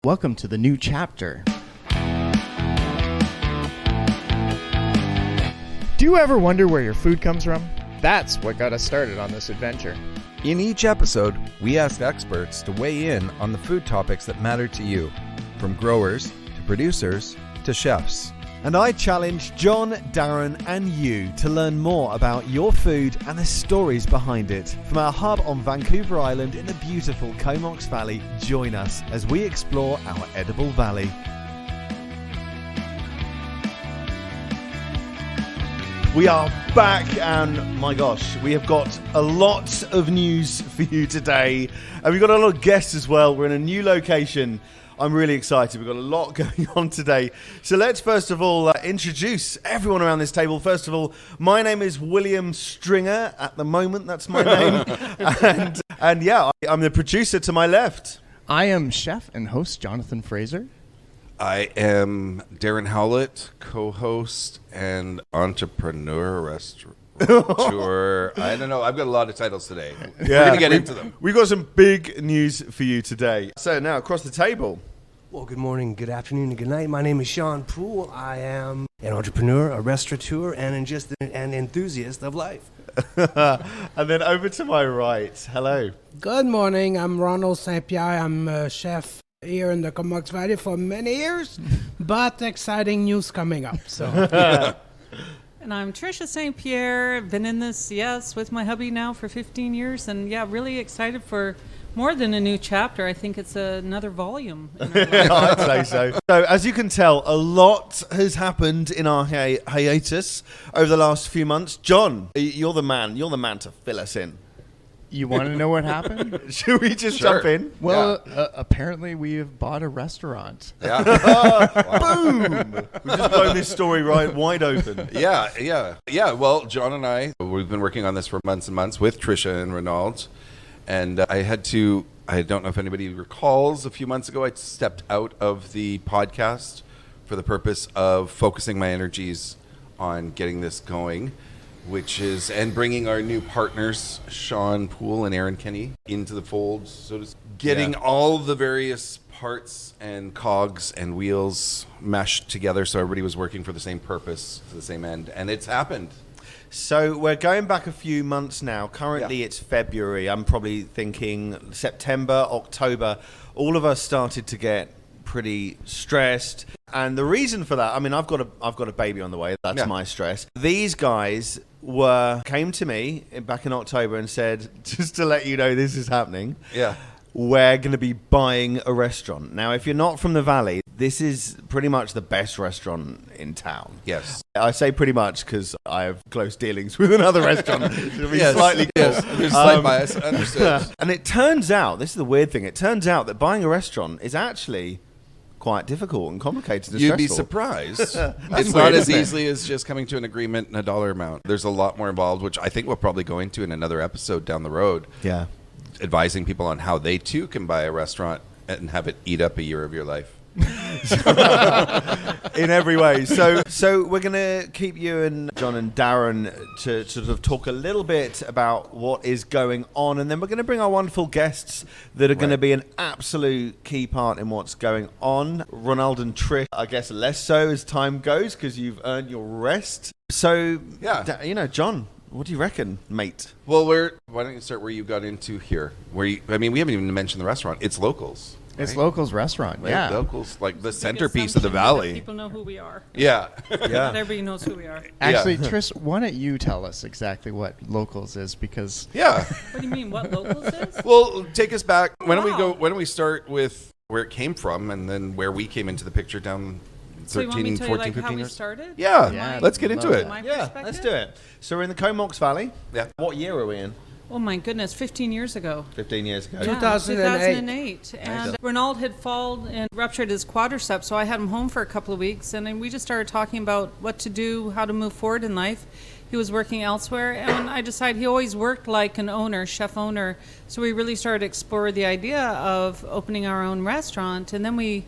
Welcome to the new chapter. Do you ever wonder where your food comes from? That's what got us started on this adventure. In each episode, we asked experts to weigh in on the food topics that matter to you, from growers to producers to chefs. And I challenge John, Darren and you to learn more about your food and the stories behind it. From our hub on Vancouver Island in the beautiful Comox Valley, join us as we explore our edible valley. We are back and my gosh, we have got a lot of news for you today. And we've got a lot of guests as well. We're in a new location. I'm really excited. We've got a lot going on today. So let's first of all introduce everyone around this table. First of all, my name is William Stringer. At the moment, that's my name. and yeah, I'm the producer to my left. I am chef and host Jonathan Frazier. I am Darren Howlett, co-host and entrepreneur, restaurateur. I don't know. I've got a lot of titles today. We're going to get into them. We've got some big news for you today. So now across the table. Well, good morning, good afternoon, and good night. My name is Sean Poole. I am an entrepreneur, a restaurateur, and just an enthusiast of life. And then over to my right. Hello. Good morning. I'm Ronald St. Pierre. I'm a chef here in the Comox Valley for many years, but exciting news coming up. So. And I'm Tricia St. Pierre. I've been in this, with my hubby now for 15 years. And really excited for more than a new chapter. I think it's another volume. I'd say so. So as you can tell, a lot has happened in our hiatus over the last few months. John, you're the man. You're the man to fill us in. You want to know what happened? Should we just jump in? Well, apparently we have bought a restaurant. Yeah. Boom! We've just blown this story right wide open. Yeah. Well, John and I, we've been working on this for months and months with Tricia and Ronald. And I don't know if anybody recalls, a few months ago, I stepped out of the podcast for the purpose of focusing my energies on getting this going, and bringing our new partners, Sean Poole and Aaron Kenny, into the fold, so to speak. Getting all the various parts and cogs and wheels meshed together so everybody was working for the same purpose, for the same end. And it's happened. So we're going back a few months now. Currently it's February. I'm probably thinking September, October. All of us started to get pretty stressed. And the reason for that, I mean, I've got a baby on the way. That's my stress. These guys came to me back in October and said, just to let you know this is happening. Yeah. We're going to be buying a restaurant. Now, if you're not from the Valley, this is pretty much the best restaurant in town. Yes. I say pretty much because I have close dealings with another restaurant. It'll be slightly yes. There's slight bias. Understood. And it turns out, this is the weird thing, it turns out that buying a restaurant is actually quite difficult and complicated and You'd stressful. be surprised. It's weird, not as isn't it? easily as just coming to an agreement and a dollar amount. There's a lot more involved, which I think we'll probably go into in another episode down the road. Yeah. Advising people on how they too can buy a restaurant and have it eat up a year of your life. In every way. So we're going to keep you and John and Darren to sort of talk a little bit about what is going on, and then we're going to bring our wonderful guests that are going to be an absolute key part in what's going on. Ronald and Trish, I guess less so as time goes because you've earned your rest. So, John, what do you reckon, mate? Well, why don't you start where you got into here? We haven't even mentioned the restaurant. It's locals. It's locals restaurant, Right? yeah. Locals, like the Because centerpiece of the valley. People know who we are. Yeah. Not everybody knows who we are. Actually, Trish, why don't you tell us exactly what locals is? Because Yeah. What do you mean, what locals is? Well, take us back. Why don't we Wow. start with where it came from and then where we came into the picture down 13, So you want me to tell you 14, how 15 we years? started? Yeah. Yeah, Let's get into it. My Yeah, perspective? let's do it. So we're in the Comox Valley. Yeah. What year are we in? Oh my goodness, 15 years ago. 15 years ago. Yeah, 2008. 2008. And Ronald had fallen and ruptured his quadriceps, so I had him home for a couple of weeks, and then we just started talking about what to do, how to move forward in life. He was working elsewhere, and I decided he always worked like an owner, chef owner, so we really started to explore the idea of opening our own restaurant, and then we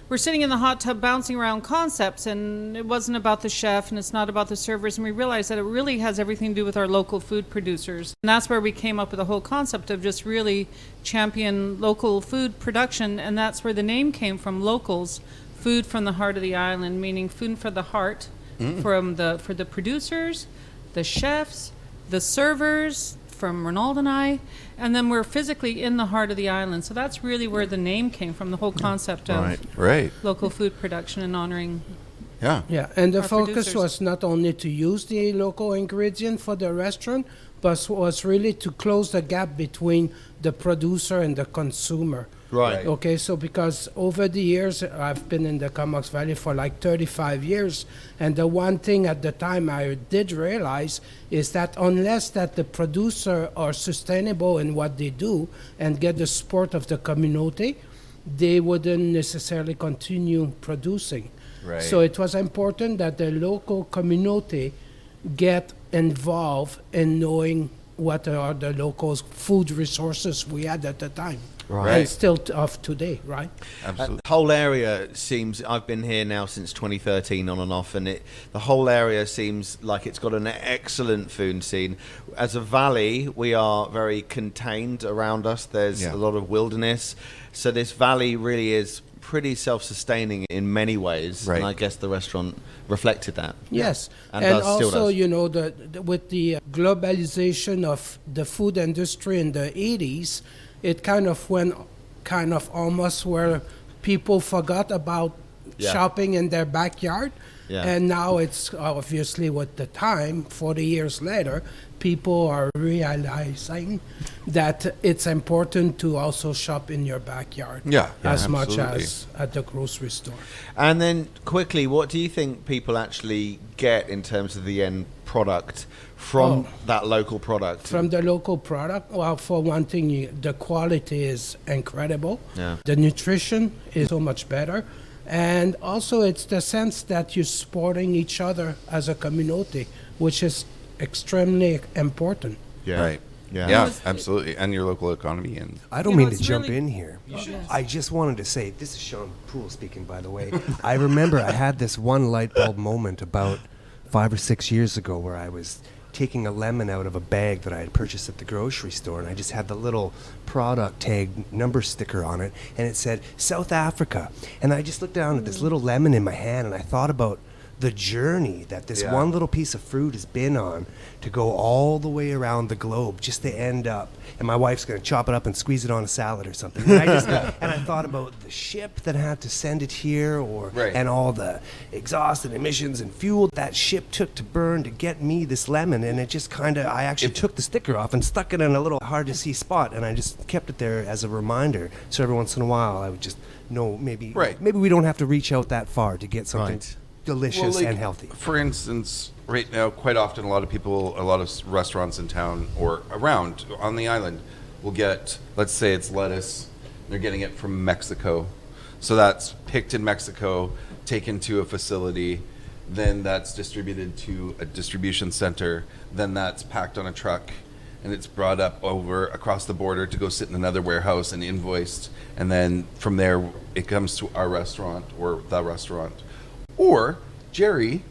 we're sitting in the hot tub bouncing around concepts, and it wasn't about the chef and it's not about the servers, and we realized that it really has everything to do with our local food producers. And that's where we came up with the whole concept of just really champion local food production, and that's where the name came from, locals, food from the heart of the island, meaning food for the heart, for the producers, the chefs, the servers, from Ronald and I, and then we're physically in the heart of the island. So that's really where the name came from, the whole concept of Right. local food production and honoring. Yeah. Yeah, and the Our focus producers. was not only to use the local ingredient for the restaurant, but was really to close the gap between the producer and the consumer. Right. Okay, so because over the years, I've been in the Comox Valley for like 35 years, and the one thing at the time I did realize is that unless that the producer are sustainable in what they do and get the support of the community, they wouldn't necessarily continue producing. Right. So it was important that the local community get involved in knowing what are the local food resources we had at the time. Right. And still of today, right? Absolutely. The whole area seems, I've been here now since 2013 on and off, and the whole area seems like it's got an excellent food scene. As a valley, we are very contained around us. There's a lot of wilderness. So this valley really is pretty self-sustaining in many ways. Right. And I guess the restaurant reflected that. Yes, And and does, still also, does. you know, with the globalization of the food industry in the 80s, it kind of went almost where people forgot about shopping in their backyard. Yeah. And now it's obviously with the time, 40 years later, people are realizing that it's important to also shop in your backyard as much absolutely. as at the grocery store. And then quickly, what do you think people actually get in terms of the end product from that local product? From the local product, well, for one thing, the quality is incredible. Yeah. The nutrition is so much better. And also, it's the sense that you're supporting each other as a community, which is extremely important. Yeah. Right. Yeah. Yeah, absolutely. And your local economy. And I don't You know, mean to it's jump really- in here. Yes. I just wanted to say, this is Sean Poole speaking, by the way. I remember I had this one light bulb moment about 5 or 6 years ago where I was taking a lemon out of a bag that I had purchased at the grocery store, and I just had the little product tag number sticker on it, and it said South Africa. And I just looked down at this little lemon in my hand, and I thought about the journey that this one little piece of fruit has been on to go all the way around the globe just to end up, and my wife's going to chop it up and squeeze it on a salad or something. And I thought about the ship that had to send it here, and all the exhaust and emissions and fuel that ship took to burn to get me this lemon. And it just I actually took the sticker off and stuck it in a little hard to see spot, and I just kept it there as a reminder. So every once in a while I would just know maybe we don't have to reach out that far to get something delicious and healthy. For instance, right now, quite often, a lot of restaurants in town or around on the island will get, let's say it's lettuce, they're getting it from Mexico. So that's picked in Mexico, taken to a facility, then that's distributed to a distribution center, then that's packed on a truck, and it's brought up over across the border to go sit in another warehouse and invoiced, and then from there it comes to our restaurant or the restaurant. Or Jerry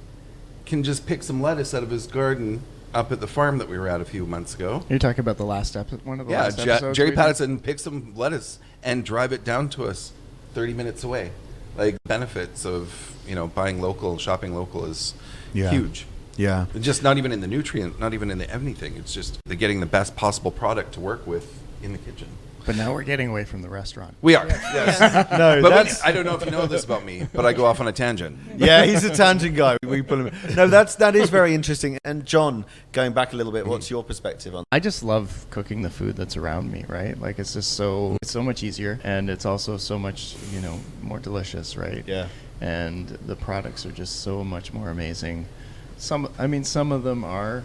can just pick some lettuce out of his garden up at the farm that we were at a few months ago. You're talking about the last one of the last episodes? Jerry we did? Patterson picked some lettuce and drive it down to us 30 minutes away. Like, benefits of, buying local, shopping local is huge. Yeah. Just not even in the nutrient, not even in the anything. It's just they're getting the best possible product to work with in the kitchen. But now we're getting away from the restaurant. We are. Yes. No, But I don't know if you know this about me, but I go off on a tangent. Yeah, he's a tangent guy. We pull him. No, that is very interesting. And John, going back a little bit, what's your perspective on? I just love cooking the food that's around me, right? Like, it's just so much easier, and it's also so much, more delicious, right? Yeah. And the products are just so much more amazing. Some of them are,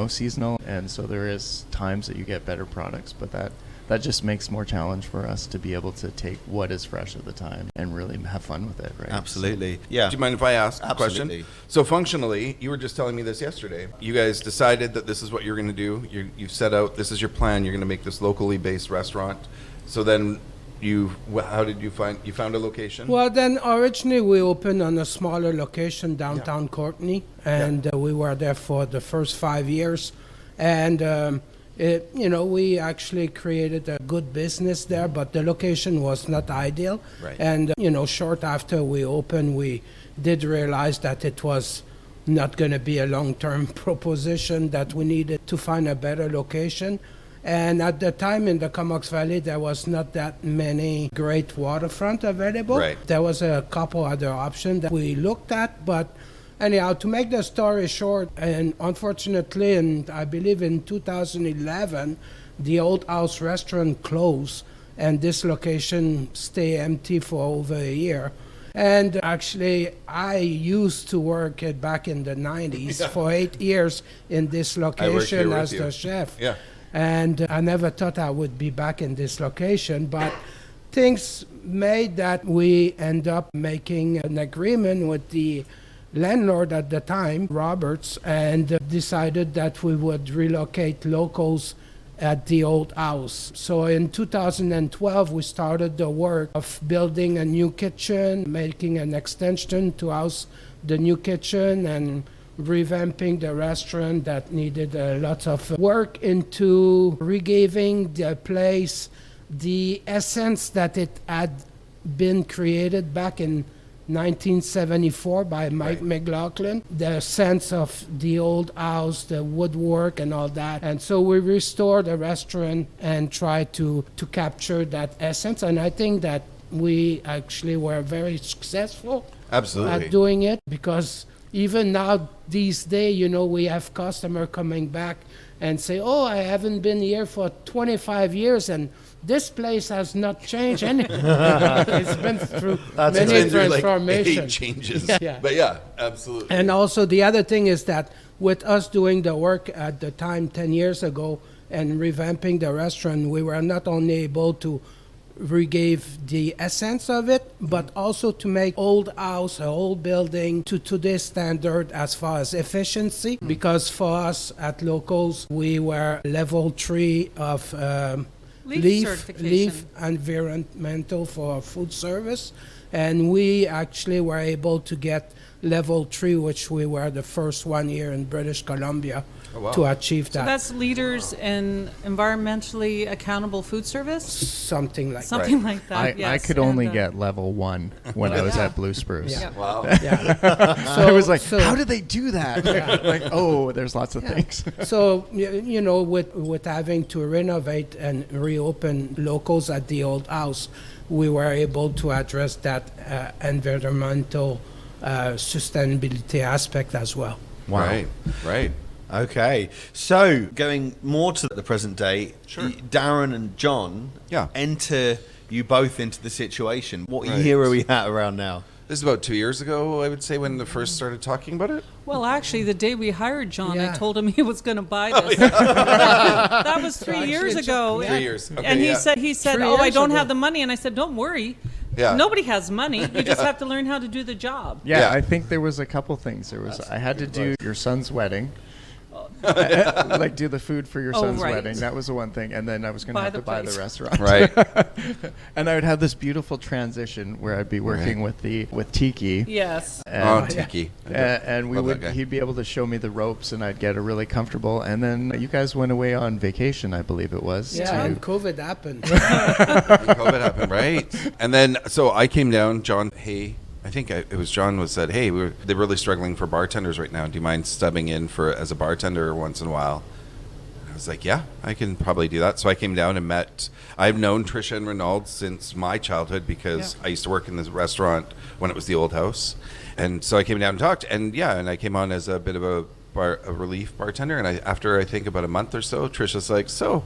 seasonal, and so there is times that you get better products, but that just makes more challenge for us to be able to take what is fresh at the time and really have fun with it, right? Absolutely. Yeah. Do you mind if I ask a Absolutely. question? So functionally, you were just telling me this yesterday. You guys decided that this is what you're going to do. You've set out, this is your plan. You're going to make this locally based restaurant. So then how did you found a location? Well, then originally we opened on a smaller location downtown Courtney, and we were there for the first 5 years. And we actually created a good business there, but the location was not ideal. Right. And short after we opened, we did realize that it was not going to be a long-term proposition, that we needed to find a better location. And at the time in the Comox Valley, there was not that many great waterfront available. Right. There was a couple other options that we looked at, but anyhow, to make the story short, and unfortunately, and I believe in 2011, the Old House restaurant closed, and this location stayed empty for over a year. And actually, I used to work back in the 90s for 8 years in this location as the chef. Yeah. And I never thought I would be back in this location, but things made that we end up making an agreement with the landlord at the time, Roberts, and decided that we would relocate locals at the Old House. So in 2012, we started the work of building a new kitchen, making an extension to house the new kitchen, and revamping the restaurant that needed lots of work into regiving the place the essence that it had been created back in 1974 by Mike McLaughlin, the sense of the Old House, the woodwork and all that. And so we restored the restaurant and tried to capture that essence. And I think that we actually were very successful Absolutely. at doing it, because even now, these days, we have customer coming back and say, oh, I haven't been here for 25 years and this place has not changed anything. It's been through many transformations. Like 8 changes. Yeah. But yeah, absolutely. And also the other thing is that with us doing the work at the time 10 years ago and revamping the restaurant, we were not only able to regive the essence of it, but also to make Old House, a whole building, to today's standard as far as efficiency. Because for us at Locals, we were level 3 of LEEF environmental for food service, and we actually were able to get level 3, which we were the first one here in British Columbia to achieve that. So that's leaders in environmentally accountable food service? Something like that. Something like that, yes. I could only get level 1 when I was at Blue Spruce. Yeah. Wow. Yeah. I was like, how did they do that? Like, oh, there's lots of things. So, with having to renovate and reopen Locals at the Old House, we were able to address that environmental sustainability aspect as well. Wow. Right. Okay, so going more to the present day, Sure. Darren and John enter you both into the situation. What year are we at around now? This is about 2 years ago, I would say, when they first started talking about it. Well, actually, the day we hired John, I told him he was going to buy Oh, this. That was 3 years ago. 3 years. Okay, And he said, 3 oh, I years don't ago. have the money. And I said, don't worry. Yeah. Nobody has money. You just have to learn how to do the job. Yeah, I think there was a couple things. I had to do your son's wedding. Like do the food for your son's right. wedding. That was the one thing. And then I was going to have to buy the restaurant. Right. And I would have this beautiful transition where I'd be working with Tiki. Yes. And, Tiki. And Love that guy. he'd be able to show me the ropes, and I'd get really comfortable. And then you guys went away on vacation, I believe it was. Yeah, to- and COVID happened. COVID happened, right? And then, so I came down, John, hey, I think it was John who said, hey, they're really struggling for bartenders right now. Do you mind stubbing in as a bartender once in a while? And I was like, yeah, I can probably do that. So I came down and I've known Trisha and Renaud since my childhood because I used to work in this restaurant when it was the Old House. And so I came down and talked, and I came on as a bit of a relief bartender. And after I think about a month or so, Trisha's like, so,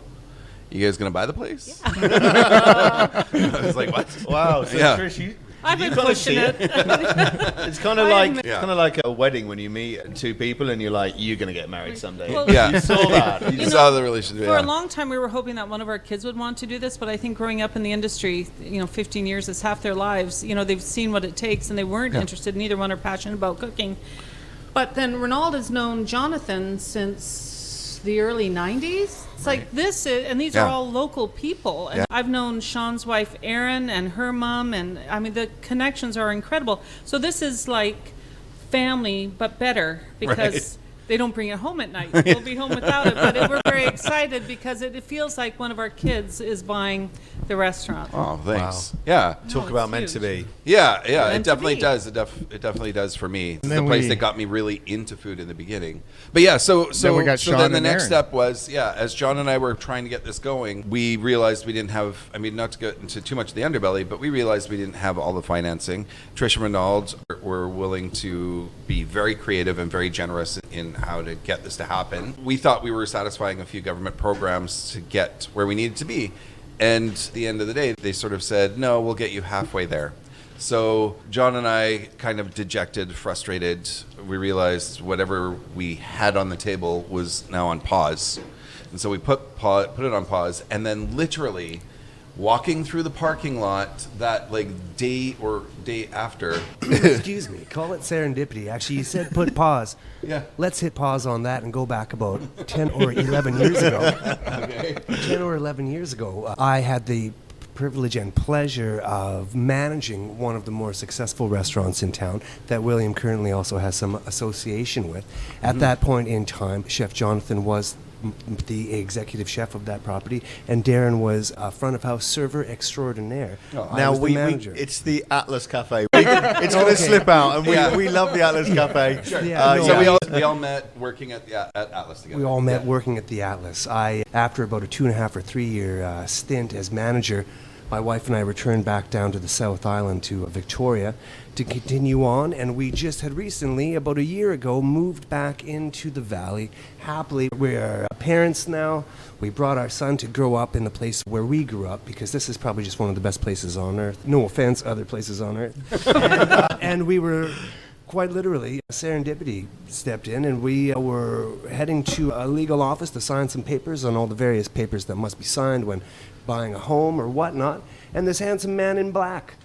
you guys gonna buy the place? Yeah. I was like, what? Wow. So Trish, I've been kinda pushing see it. It's kind of like a wedding when you meet two people and you're like, you're gonna get married someday. Well, Yeah. You saw that. You saw the relationship. For a long time, we were hoping that one of our kids would want to do this, but I think growing up in the industry, 15 years is half their lives. They've seen what it takes, and they weren't interested. Neither one are passionate about cooking. But then Renaud has known Jonathan since the early 90s. It's like this is, and these are all local people. And I've known Sean's wife, Erin, and her mom, and I mean, the connections are incredible. So this is like family, but better because they don't bring it home at night. We'll be home without it, but we're very excited because it feels like one of our kids is buying the restaurant. Oh, thanks. Wow. Yeah. Talk about meant to be. Yeah, it Meant to definitely be. does. It definitely does for me. It's the then place we- that got me really into food in the beginning. But yeah, so we got so Sean then the and next Aaron. step was, as John and I were trying to get this going, we realized we didn't have, I mean, not to get into too much of the underbelly, but we realized we didn't have all the financing. Trish and Reynolds were willing to be very creative and very generous in how to get this to happen. We thought we were satisfying a few government programs to get where we needed to be. And at the end of the day, they sort of said, no, we'll get you halfway there. So John and I, kind of dejected, frustrated, we realized whatever we had on the table was now on pause. And so we put it on pause, and then literally walking through the parking lot that day after. Excuse me. Call it serendipity. Actually, you said put pause. Yeah. Let's hit pause on that and go back about 10 or 11 years ago. Okay. 10 or 11 years ago, I had the privilege and pleasure of managing one of the more successful restaurants in town that William currently also has some association with. At that point in time, Chef Jonathan was the executive chef of that property, and Darren was a front of house server extraordinaire. I Now was the we manager. it's the Atlas Cafe. It's going to slip out, and we love the Atlas Cafe. Yeah, no, So we all met working at Atlas together. We all met working at the Atlas. After about a 2.5 or 3 year stint as manager, my wife and I returned back down to the South Island to Victoria to continue on, and we just had recently, about a year ago, moved back into the valley. Happily, we're parents now. We brought our son to grow up in the place where we grew up, because this is probably just one of the best places on earth. No offense, other places on earth. And we were... Quite literally, serendipity stepped in, and we were heading to a legal office to sign some papers on all the various papers that must be signed when buying a home or whatnot. And this handsome man in black,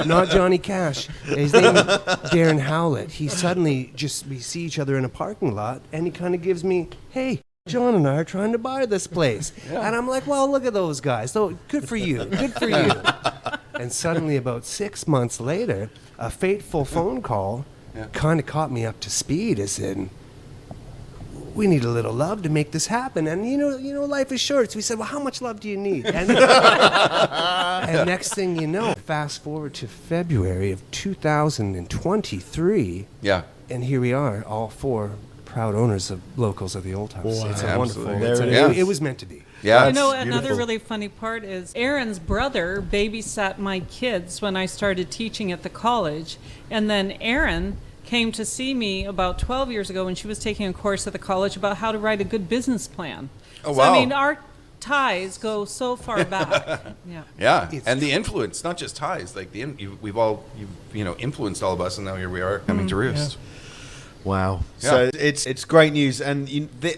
not Johnny Cash, his name is Darren Howlett. He suddenly we see each other in a parking lot, and he kind of gives me, hey, John and I are trying to buy this place. And I'm like, well, look at those guys. So good for you. Good for you. And suddenly, about 6 months later, a fateful phone call kind of caught me up to speed. It said, we need a little love to make this happen. And, you know, life is short. So we said, well, how much love do you need? And, and next thing you know, fast forward to February of 2023. Yeah. And here we are, all four proud owners of locals of the Old House. Wow. It's a Absolutely. wonderful. There it is. It was meant to be. Yeah. You know, That's another beautiful. really funny part is Aaron's brother babysat my kids when I started teaching at the college. And then Aaron came to see me about 12 years ago when she was taking a course at the college about how to write a good business plan. Oh, So, wow. I mean, our ties go so far back. Yeah. Yeah, and the influence, not just ties, like you've influenced all of us, and now here we are coming to roost. Wow. Yeah. So it's great news. And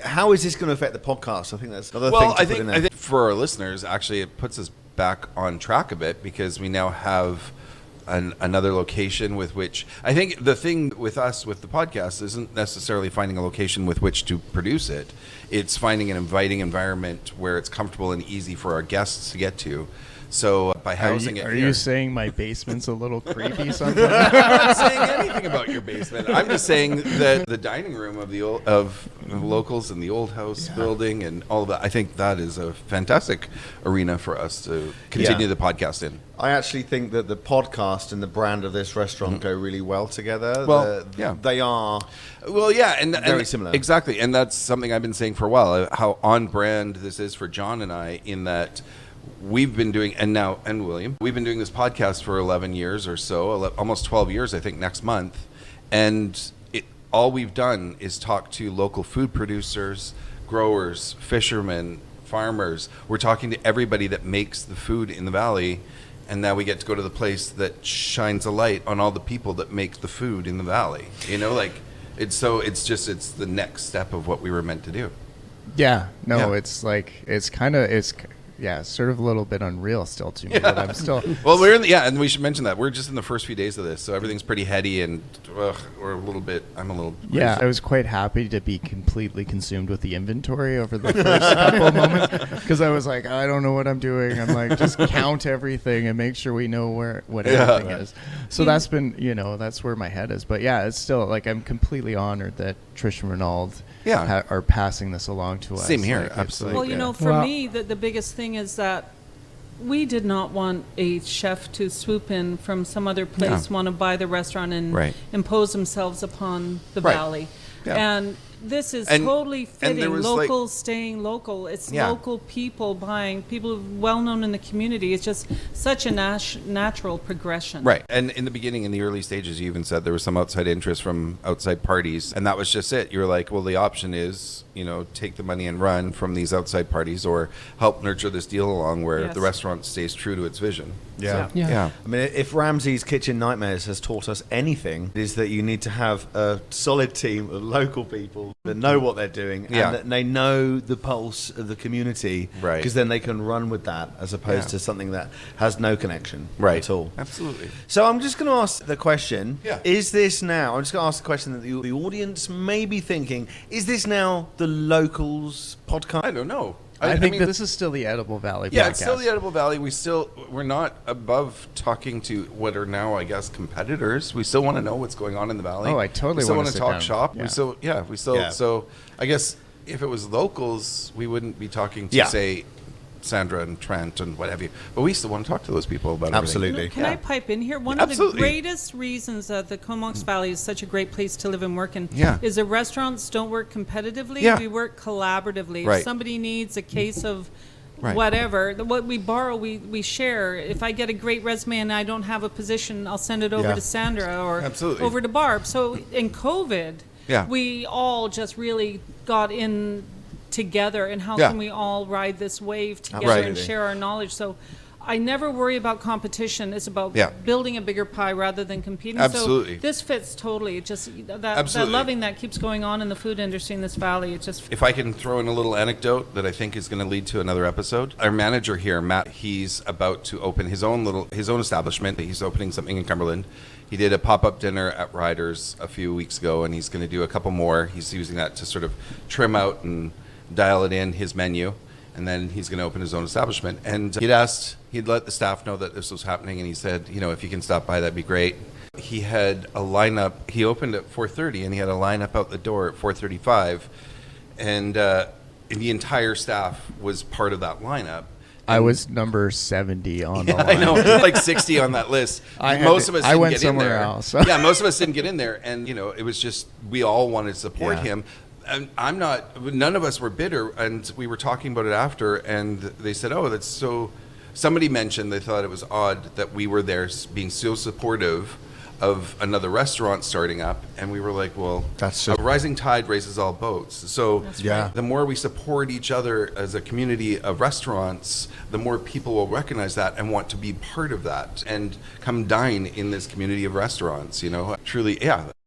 how is this going to affect the podcast? I think that's another thing Well, to I put in think there. for our listeners, actually, it puts us back on track a bit because we now have another location with which I think the thing with us with the podcast isn't necessarily finding a location with which to produce it. It's finding an inviting environment where it's comfortable and easy for our guests to get to. So by housing it Are here, you saying my basement's a little creepy sometimes? I'm not saying anything about your basement. I'm just saying that the dining room of the locals and the old house building and all of that. I think that is a fantastic arena for us to continue the podcast in. I actually think that the podcast and the brand of this restaurant go really well together. Well, They are. Well, yeah, and Very similar. Exactly, and that's something I've been saying for a while. How on brand this is for John and I, in that we've been doing, and William, we've been doing this podcast for 11 years or so, almost 12 years, I think, next month, and all we've done is talk to local food producers, growers, fishermen, farmers. We're talking to everybody that makes the food in the valley. And now we get to go to the place that shines a light on all the people that make the food in the valley. You know, it's the next step of what we were meant to do. Yeah, no, Yeah. it's like it's kind of sort of a little bit unreal still to me. But I'm still. Well, we're in and we should mention that we're just in the first few days of this, so everything's pretty heady, and we're a little bit. I'm a little. Yeah, I was quite happy to be completely consumed with the inventory over the first couple of moments, because I was like, I don't know what I'm doing. I'm like, just count everything and make sure we know what everything is. So that's been, that's where my head is. But yeah, it's still like I'm completely honored that Trish and Renaud are passing this along to us. Same here, like, absolutely. Well, for me, the biggest thing is that we did not want a chef to swoop in from some other place, want to buy the restaurant and impose themselves upon the valley. Yeah. And this is totally fitting. Locals staying local. It's local people buying, people well known in the community. It's just such a natural progression. Right. And in the beginning, in the early stages, you even said there was some outside interest from outside parties. And that was just it. You were like, well, the option is, take the money and run from these outside parties, or help nurture this deal along where the restaurant stays true to its vision. Yeah. I mean, if Ramsay's Kitchen Nightmares has taught us anything, it is that you need to have a solid team of local people that know what they're doing and that they know the pulse of the community, because then they can run with that as opposed to something that has no connection at all. Absolutely. So I'm just going to ask the question, is this now, I'm just going to ask the question that the audience may be thinking, is this now the Locals podcast? I don't know. I think this is still the Edible Valley podcast. Yeah, it's still the Edible Valley. We're not above talking to what are now, I guess, competitors. We still want to know what's going on in the valley. Oh, I totally want to talk shop. Yeah. So I guess if it was locals, we wouldn't be talking to, say, Sandra and Trent and what have you. But we still want to talk to those people about Absolutely. Can I pipe in here? One of the greatest reasons that the Comox Valley is such a great place to live and work in is the restaurants don't work competitively. Yeah. We work collaboratively. If somebody needs a case of whatever, what we borrow, we share. If I get a great resume and I don't have a position, I'll send it over to Sandra or over to Barb. So in COVID, we all just really got in together, and how can we all ride this wave together and share our knowledge. So I never worry about competition. It's about building a bigger pie rather than competing. Absolutely. So this fits totally. It just that loving that keeps going on in the food industry in this valley. It just. If I can throw in a little anecdote that I think is going to lead to another episode. Our manager here, Matt, he's about to open his own establishment. He's opening something in Cumberland. He did a pop-up dinner at Riders a few weeks ago, and he's going to do a couple more. He's using that to sort of trim out and dial it in his menu, and then he's going to open his own establishment. And he'd let the staff know that this was happening, and he said, if you can stop by, that'd be great. He had a lineup. He opened at 4:30, and he had a lineup out the door at 4:35, and the entire staff was part of that lineup. I was number 70 on the line. I know, like 60 on that list. Most of us didn't went get somewhere in there. else. Yeah, most of us didn't get in there, and it was just we all wanted to support him. And none of us were bitter, and we were talking about it after, and they said, oh, that's so, somebody mentioned they thought it was odd that we were there being so supportive of another restaurant starting up, and we were like, well, a rising tide raises all boats. So the more we support each other as a community of restaurants, the more people will recognize that and want to be part of that and come dine in this community of restaurants, truly,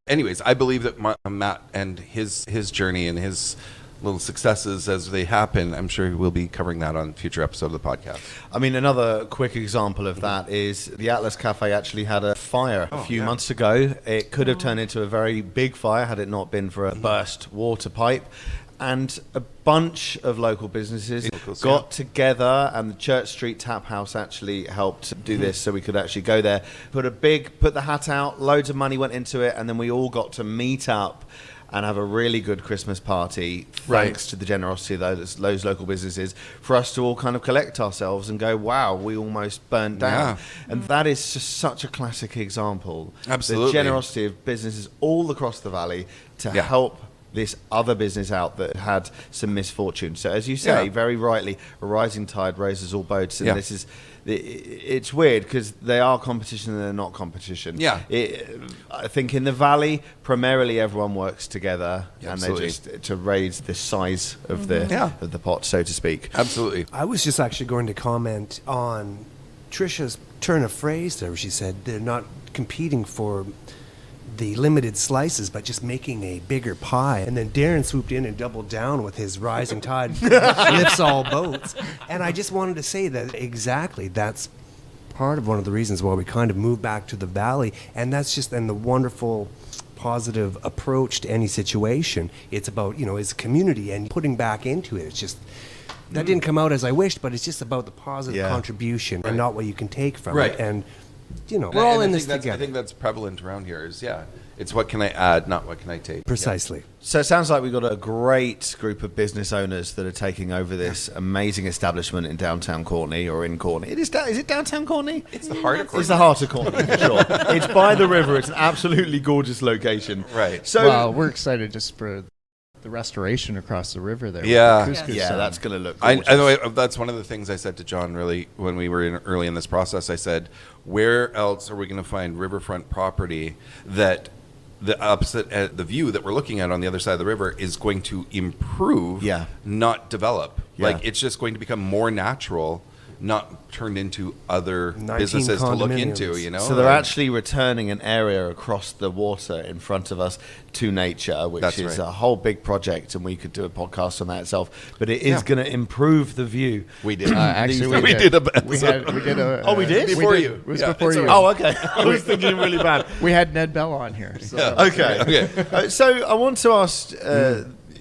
Anyways, I believe that Matt and his journey and his little successes as they happen, I'm sure we'll be covering that on future episodes of the podcast. I mean, another quick example of that is the Atlas Cafe actually had a fire a few months ago. It could have turned into a very big fire had it not been for a burst water pipe. And a bunch of local businesses got together, and the Church Street Tap House actually helped do this, so we could actually go there, put the hat out, loads of money went into it, and then we all got to meet up and have a really good Christmas party, thanks to the generosity of those local businesses, for us to all kind of collect ourselves and go, wow, we almost burnt down. And that is just such a classic example. Absolutely. The generosity of businesses all across the valley to help this other business out that had some misfortune. So as you say, very rightly, a rising tide raises all boats, and this is, it's weird because they are competition and they're not competition. I think in the valley, primarily everyone works together, and they just to raise the size of the pot, so to speak. Absolutely. I was just actually going to comment on Trisha's turn of phrase there. She said they're not competing for the limited slices, but just making a bigger pie. And then Darren swooped in and doubled down with his rising tide lifts all boats. And I just wanted to say that exactly that's part of one of the reasons why we kind of moved back to the valley. And that's just the wonderful positive approach to any situation. It's about, it's community and putting back into it. It's just that didn't come out as I wished, but it's just about the positive contribution and not what you can take from it. And we're all in this together. I think that's prevalent around here is, it's what can I add, not what can I take. Precisely. Yeah. So it sounds like we've got a great group of business owners that are taking over this amazing establishment in downtown Courtenay, or in Courtenay. Is it downtown Courtenay? It's the heart of Courtenay. It's the heart of Courtenay, for sure. It's by the river. It's an absolutely gorgeous location. Right. So well, we're excited just for the restoration across the river there. Yeah. with the couscous yeah, sign. that's going to look I gorgeous. know that's one of the things I said to John really when we were early in this process. I said, where else are we going to find riverfront property that the opposite, the view that we're looking at on the other side of the river is going to improve, not develop. Yeah. Like it's just going to become more natural, not turned into other businesses to look into, So they're actually returning an area across the water in front of us to nature, which is a whole big project, and we could do a podcast on that itself. But it is going to improve the view. We did. Actually, we did a we did a. Oh, we did? Before you. It was Yeah, before it's you. Oh, okay. I was thinking really bad. We had Ned Bell on here. So. Okay. So I want to ask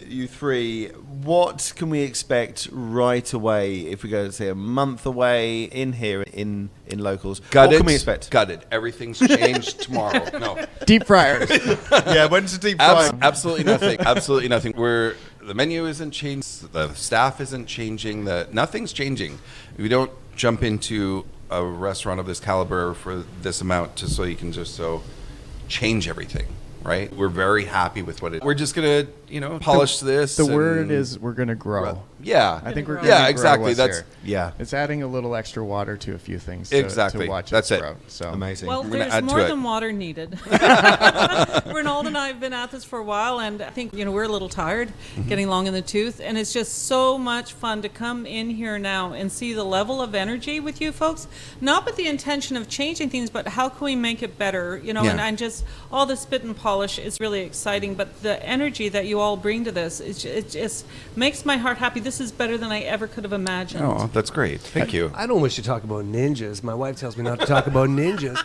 you three, what can we expect right away if we go, say, a month away in here in locals? Gutted. What can we expect? Gutted. Everything's changed tomorrow. No. Deep fryers. Yeah, when's the deep fry? Absolutely nothing. Absolutely nothing. The menu isn't changed. The staff isn't changing. Nothing's changing. We don't jump into a restaurant of this caliber for this amount just so you can change everything. Right? We're very happy with what it is. We're just going to, polish this. The word is we're going to grow. Yeah. I think we're going to grow. Yeah, exactly. It's adding a little extra water to a few things to watch That's it it. grow. So amazing. Well, We're gonna there's add more to it. than water needed. Ronald and I have been at this for a while, and I think, we're a little tired, getting long in the tooth, and it's just so much fun to come in here now and see the level of energy with you folks, not with the intention of changing things, but how can we make it better, and just all the spit and polish is really exciting, but the energy that you all bring to this, it just makes my heart happy. This is better than I ever could have imagined. Oh, that's great. Thank you. I don't wish to talk about ninjas. My wife tells me not to talk about ninjas.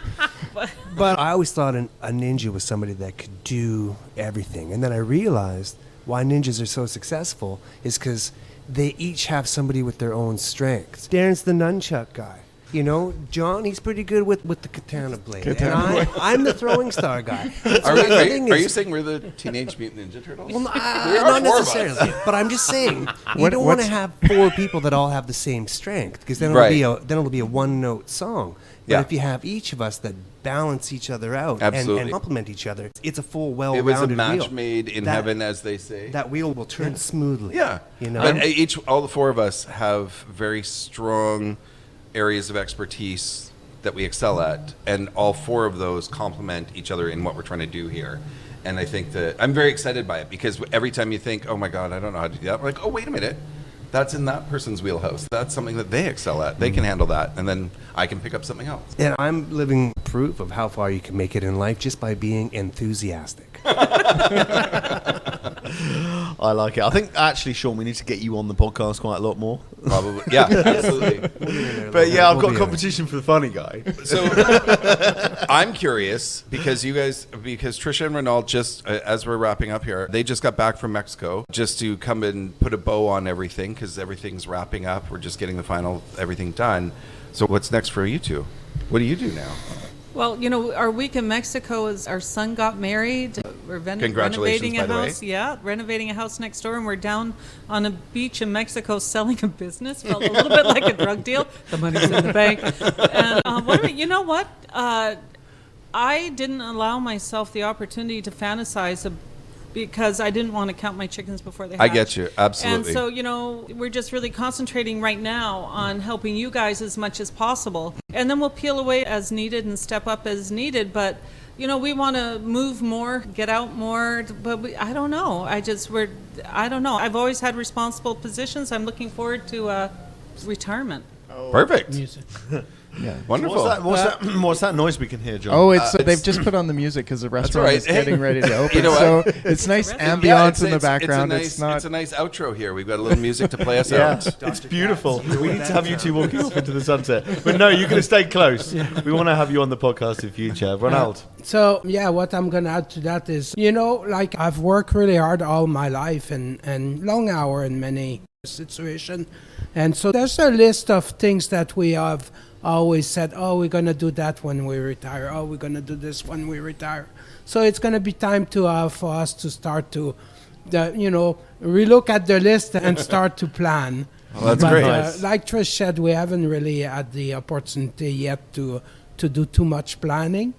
But I always thought a ninja was somebody that could do everything. And then I realized why ninjas are so successful is because they each have somebody with their own strengths. Darren's the nunchuck guy. John, he's pretty good with the katana blade. I'm the throwing star guy. Are you saying we're the Teenage Mutant Ninja Turtles? Well, not necessarily, but I'm just saying you don't want to have four people that all have the same strength, because then it'll be a one-note song. But if you have each of us that balance each other out and complement each other, it's a full, well-rounded wheel. It was a match made in heaven, as they say. That wheel will turn smoothly. Yeah, but all the four of us have very strong areas of expertise that we excel at, and all four of those complement each other in what we're trying to do here. And I think that I'm very excited by it, because every time you think, oh my God, I don't know how to do that, we're like, oh, wait a minute, that's in that person's wheelhouse. That's something that they excel at. They can handle that, and then I can pick up something else. And I'm living proof of how far you can make it in life just by being enthusiastic. I like it. I think actually, Sean, we need to get you on the podcast quite a lot more. Probably, yeah, absolutely. But yeah, I've got competition for the funny guy. So I'm curious because Trisha and Ronald just, as we're wrapping up here, they just got back from Mexico just to come and put a bow on everything, because everything's wrapping up. We're just getting the final everything done. So what's next for you two? What do you do now? Well, our week in Mexico is our son got married. We're Congratulations, renovating a by the house. way. Yeah, renovating a house next door, and we're down on a beach in Mexico selling a business. Felt a little bit like a drug deal. The money's in the bank. And you know what? I didn't allow myself the opportunity to fantasize because I didn't want to count my chickens before they hatch. I get you, absolutely. And so, we're just really concentrating right now on helping you guys as much as possible. And then we'll peel away as needed and step up as needed. But, we want to move more, get out more. But I don't know. I don't know. I've always had responsible positions. I'm looking forward to retirement. Perfect. music. Yeah. Wonderful. What's that noise we can hear, John? Oh, they've just put on the music because the restaurant right. is getting ready to open. You know so what? it's nice restaurant. ambiance in the background. It's not. a nice outro here. We've got a little music to play us Yeah, out. it's beautiful. We need to have you two walking off into the sunset. But no, you're going to stay close. We want to have you on the podcast in future. Ronald. So, yeah, what I'm going to add to that is, like I've worked really hard all my life and long hour in many situations. And so there's a list of things that we have always said, we're going to do that when we retire. We're going to do this when we retire. So it's going to be time for us to start to, relook at the list and start to plan. Well, that's great. Like Trish said, we haven't really had the opportunity yet to do too much planning,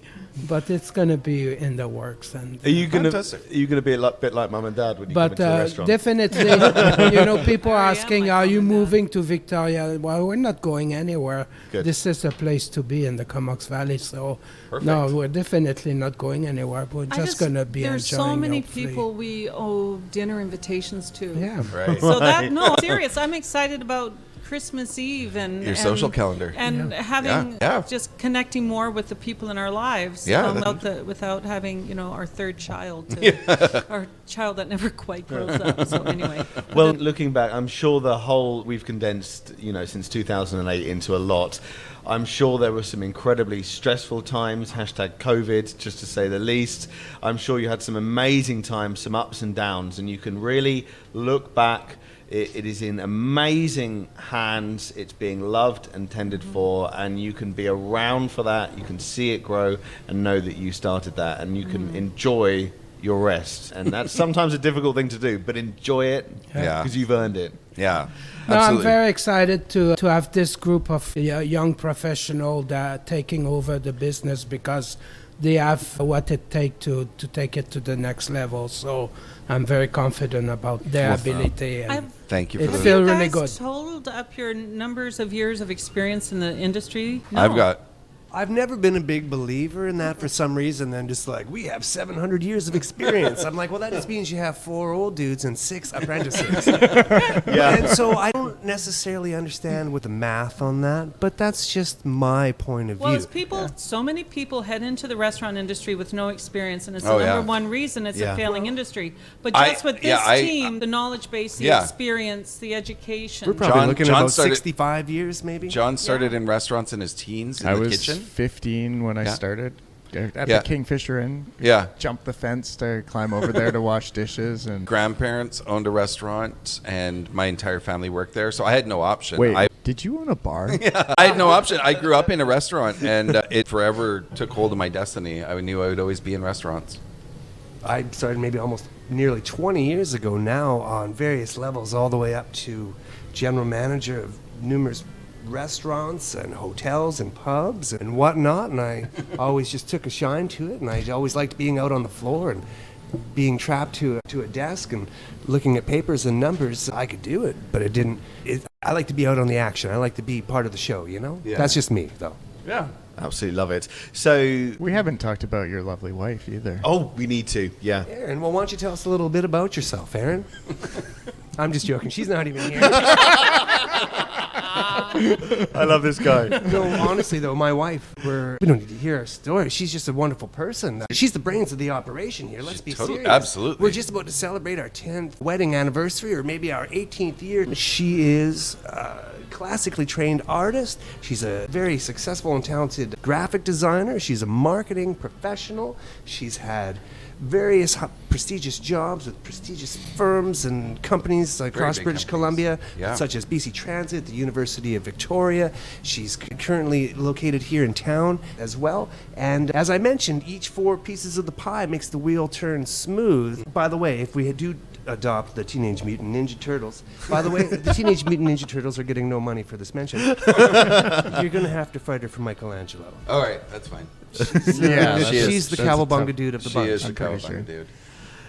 but it's going to be in the works. And Are you going to be a bit like Mum and Dad when you come but into the restaurant? definitely, people are I am asking, like are you Mum and Dad. moving to Victoria? Well, we're not going anywhere. Good. This is the place to be in the Comox Valley. So, Perfect. no, we're definitely not going anywhere. We're just going to be There's enjoying. so many hopefully. people we owe dinner invitations to. Yeah. Right. So serious. I'm excited about Christmas Eve and Your social calendar. and having Yeah. just connecting more with the people in our lives. Yeah. Without having our third child, our child that never quite grows up. So anyway. Well, looking back, I'm sure we've condensed, since 2008 into a lot. I'm sure there were some incredibly stressful times, #COVID, just to say the least. I'm sure you had some amazing times, some ups and downs, and you can really look back. It is in amazing hands. It's being loved and tended for, and you can be around for that. You can see it grow and know that you started that, and you can enjoy your rest. And that's sometimes a difficult thing to do, but enjoy it because you've earned it. Yeah. No, I'm Absolutely. very excited to have this group of young professionals that taking over the business because they have what it takes to take it to the next level. So I'm very confident about their ability. And Thank you It for feels the. Have you really guys good. totaled up your numbers of years of experience in the industry? No. I've never been a big believer in that for some reason. Then just like, we have 700 years of experience. I'm like, well, that just means you have 4 old dudes and 6 apprentices. And so I don't necessarily understand with the math on that, but that's just my point of Well, view. as so many people head into the restaurant industry with no experience, and it's Oh, the yeah. number one reason it's Yeah. a failing industry. But just with this team, the knowledge base, the Yeah. experience, the education. We're probably John- looking John at about started- 65 years, maybe. John started in restaurants in his teens in I the was kitchen. 15 when I Yeah. started at Yeah. the Kingfisher Inn. Yeah. Jumped the fence to climb over there to wash dishes and. Grandparents owned a restaurant, and my entire family worked there, so I had no option. Wait, I did you own a bar? I had no option. I grew up in a restaurant, and it forever took hold of my destiny. I knew I would always be in restaurants. I started maybe almost nearly 20 years ago now on various levels, all the way up to general manager of numerous restaurants and hotels and pubs and whatnot. And I always just took a shine to it. And I always liked being out on the floor and being trapped to a desk and looking at papers and numbers. I could do it, but it didn't. I like to be out on the action. I like to be part of the show, Yeah. That's just me, though. Yeah. Absolutely love it. So, We haven't talked about your lovely wife either. we need to, yeah. Aaron, well, why don't you tell us a little bit about yourself, Aaron? I'm just joking. She's not even here. I love this guy. No, honestly, though, my wife, we don't need to hear her story. She's just a wonderful person. She's the brains of the operation here. Let's be Totally- serious. absolutely. We're just about to celebrate our 10th wedding anniversary, or maybe our 18th year. She is a classically trained artist. She's a very successful and talented graphic designer. She's a marketing professional. She's had various prestigious jobs with prestigious firms and companies across big British companies. Columbia, Yeah. such as BC Transit, the University of Victoria. She's currently located here in town as well. And as I mentioned, each 4 pieces of the pie makes the wheel turn smooth. By the way, if we do adopt the Teenage Mutant Ninja Turtles, by the way, the Teenage Mutant Ninja Turtles are getting no money for this mention. You're going to have to fight her for Michelangelo. All right, that's fine. Yeah, She's the that's a cowabunga tough- dude of the She bunch. is the I'm pretty cowabunga sure. dude.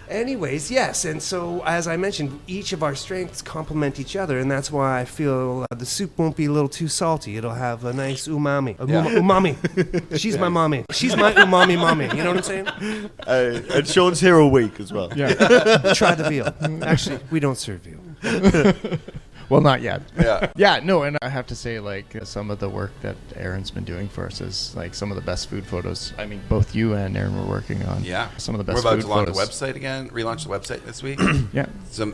Anyways, yes, and so as I mentioned, each of our strengths complement each other, and that's why I feel the soup won't be a little too salty. It'll have a nice umami. Umami. She's my mommy. She's my umami mommy. You know what I'm saying? And Sean's here all week as well. Yeah. Try the veal. Actually, we don't serve veal. Well, not yet. Yeah. Yeah, no, and I have to say, like, some of the work that Aaron's been doing for us is, like, some of the best food photos. I mean, both you and Aaron were working on some of the best We're about food to launch photos. the website again, relaunch the website this week. Yeah.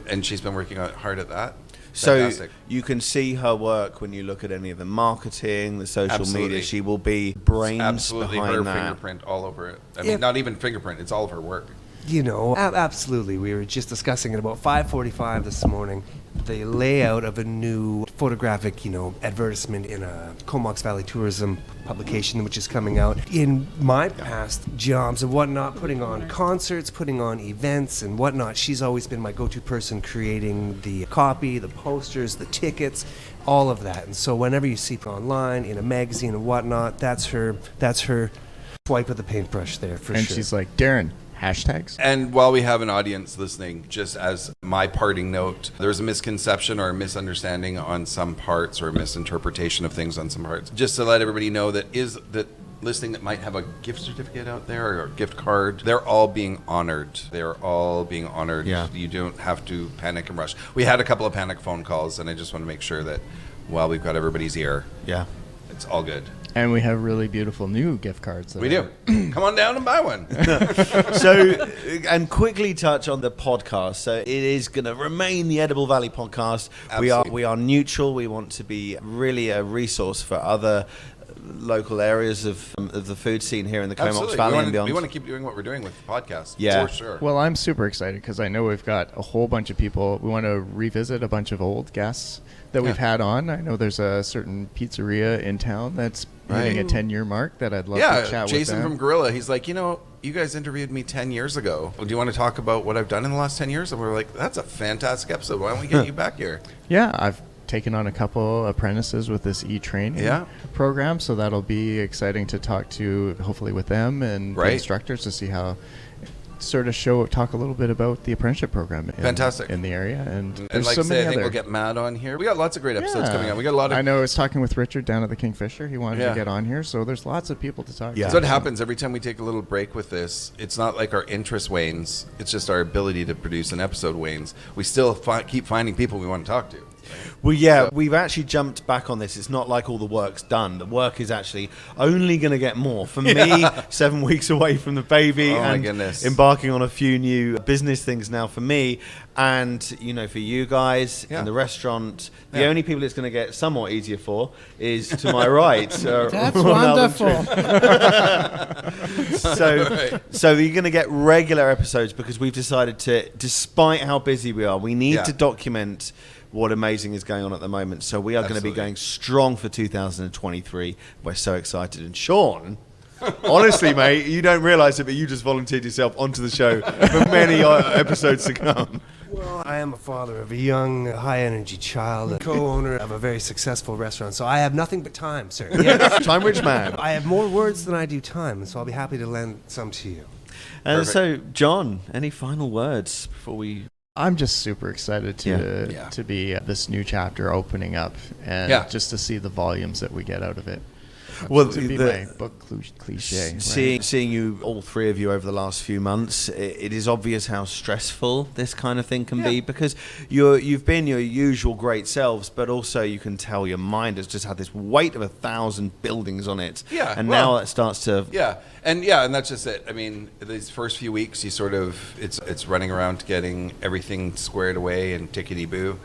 And she's been working hard at that. So Fantastic. you can see her work when you look at any of the marketing, the social Absolutely. media. She will be brains Absolutely, behind her that. fingerprint all over it. I Yeah. mean, not even fingerprint; it's all of her work. You know, absolutely. We were just discussing at about 5:45 this morning the layout of a new photographic, advertisement in a Comox Valley tourism publication, which is coming out. In my past jobs and whatnot, putting on concerts, putting on events and whatnot, she's always been my go-to person creating the copy, the posters, the tickets, all of that. And so whenever you see her online, in a magazine and whatnot, that's her swipe of the paintbrush there for And sure. she's like, Darren, hashtags? And while we have an audience listening, just as my parting note, there's a misconception or a misunderstanding on some parts or a misinterpretation of things on some parts. Just to let everybody know that listening that might have a gift certificate out there or a gift card, they're all being honored. They're all being honored. Yeah. You don't have to panic and rush. We had a couple of panic phone calls, and I just want to make sure that while we've got everybody's ear, Yeah. it's all good. And we have really beautiful new gift cards. that We are- do. Come on down and buy one. So, and quickly touch on the podcast. So it is going to remain the Edible Valley podcast. Absolutely. We are neutral. We want to be really a resource for other local areas of the food scene here in the Comox Absolutely. Valley We and want beyond. to keep doing what we're doing with the podcast. Yeah. For sure. Well, I'm super excited because I know we've got a whole bunch of people. We want to revisit a bunch of old guests that we've had on. I know there's a certain pizzeria in town that's hitting a 10-year mark that I'd love to chat Jason with them. from Gorilla, he's like, you guys interviewed me 10 years ago. Do you want to talk about what I've done in the last 10 years? And we're like, that's a fantastic episode. Why don't we get you back here? Yeah, I've taken on a couple apprentices with this e-training program, so that'll be exciting to talk to, hopefully with them and the instructors to see how talk a little bit about the apprenticeship program in the area. And there's like so I say, many I think other. we'll get Matt on here. We got lots of great episodes coming on. We got a lot of. I know I was talking with Richard down at the Kingfisher. He wanted to get on here, so there's lots of people to talk to. So what happens every time we take a little break with this, it's not like our interest wanes. It's just our ability to produce an episode wanes. We still keep finding people we want to talk to. Well, yeah, we've actually jumped back on this. It's not like all the work's done. The work is actually only going to get more. For me, 7 weeks away from the baby and embarking on a few new business things now for me. And, for you guys in the restaurant, the only people it's going to get somewhat easier for is to my right. That's wonderful. So you're going to get regular episodes because we've decided to, despite how busy we are, we need to document what amazing is going on at the moment. So we are going to be going strong for 2023. We're so excited. And Sean, honestly, mate, you don't realise it, but you just volunteered yourself onto the show for many episodes to come. Well, I am a father of a young, high-energy child, a co-owner of a very successful restaurant, so I have nothing but time, sir. Yes. Time-rich man. I have more words than I do time, so I'll be happy to lend some to you. And so, John, any final words before we... I'm just super excited to be this new chapter opening up and just to see the volumes that we get out of it. Well, to be my book cliche. Seeing you, all three of you, over the last few months, it is obvious how stressful this kind of thing can be because you've been your usual great selves, but also you can tell your mind has just had this weight of 1,000 buildings on it. Yeah, and now it starts to. And that's just it. I mean, these first few weeks, you sort of it's running around getting everything squared away and tickety boo.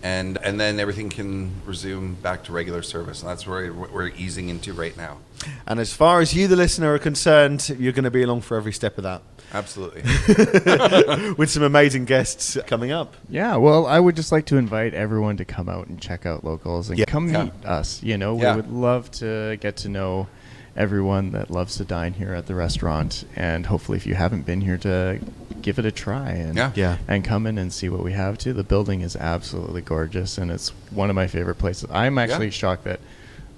And then everything can resume back to regular service. And that's where we're easing into right now. And as far as you, the listener, are concerned, you're going to be along for every step of that. Absolutely. With some amazing guests coming up. Yeah, well, I would just like to invite everyone to come out and check out Locals and come meet us. We would love to get to know everyone that loves to dine here at the restaurant. And hopefully, if you haven't been here, to give it a try and come in and see what we have too. The building is absolutely gorgeous, and it's one of my favorite places. I'm actually shocked that,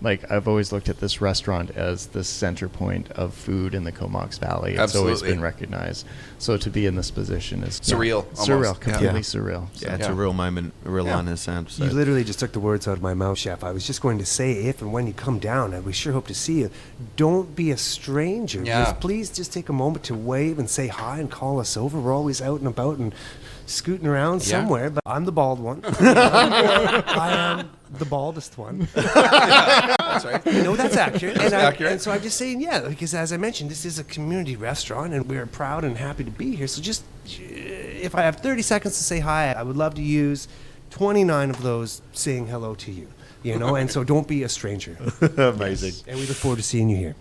I've always looked at this restaurant as the center point of food in the Comox Valley. It's always been recognized. So to be in this position is surreal. Surreal, completely surreal. So. It's a real moment, a real line in the sand. So. You literally just took the words out of my mouth, Chef. I was just going to say, if and when you come down, and we sure hope to see you, don't be a stranger. Please just take a moment to wave and say hi and call us over. We're always out and about and scooting around Yeah. somewhere, but I'm the bald one. I am the baldest one. That's right. No, that's accurate. accurate. And so I'm just saying, yeah, because as I mentioned, this is a community restaurant, and we're proud and happy to be here. So just, if I have 30 seconds to say hi, I would love to use 29 of those saying hello to you. And so don't be a stranger. Amazing. And we look forward to seeing you here.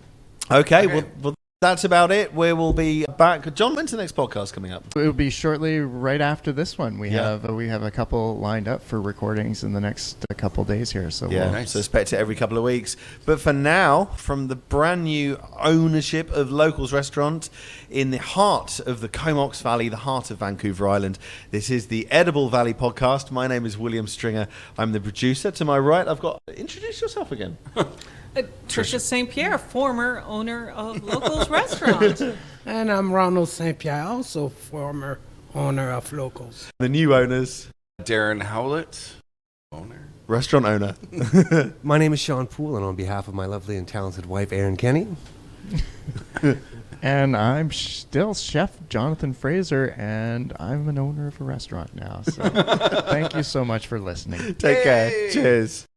Okay, well, that's about it. We will be back. John, when's the next podcast coming up? It will be shortly right after this one. We Yeah. have a couple lined up for recordings in the next couple days here. So Yeah, we'll, so expect it every couple of weeks. But for now, from the brand new ownership of Locals Restaurant in the heart of the Comox Valley, the heart of Vancouver Island, this is the Edible Valley podcast. My name is William Stringer. I'm the producer. To my right, I've got... Introduce yourself again. Tricia St. Pierre, former owner of Locals Restaurant. And I'm Ronald St. Pierre, also former owner of Locals. The new owners, Darren Howlett, owner. restaurant owner. My name is Sean Poole, and on behalf of my lovely and talented wife, Erin Kenny. and I'm still Chef Jonathan Frazier, and I'm an owner of a restaurant now. So thank you so much for listening. Take care. Cheers.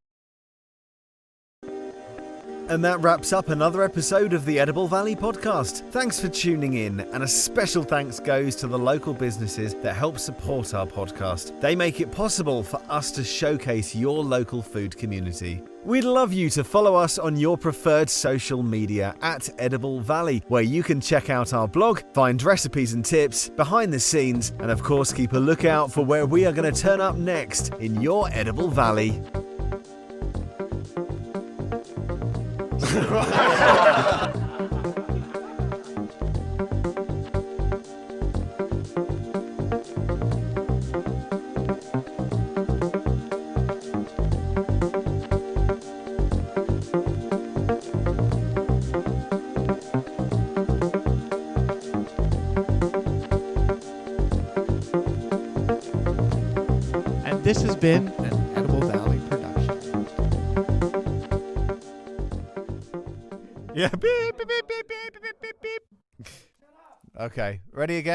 And that wraps up another episode of the Edible Valley podcast. Thanks for tuning in, and a special thanks goes to the local businesses that help support our podcast. They make it possible for us to showcase your local food community. We'd love you to follow us on your preferred social media at Edible Valley, where you can check out our blog, find recipes and tips, behind the scenes, and of course keep a lookout for where we are going to turn up next in your Edible Valley. And this has been an Edible Valley production. Yeah. Beep, beep, beep, beep, beep, beep, beep, beep. Okay. Ready again?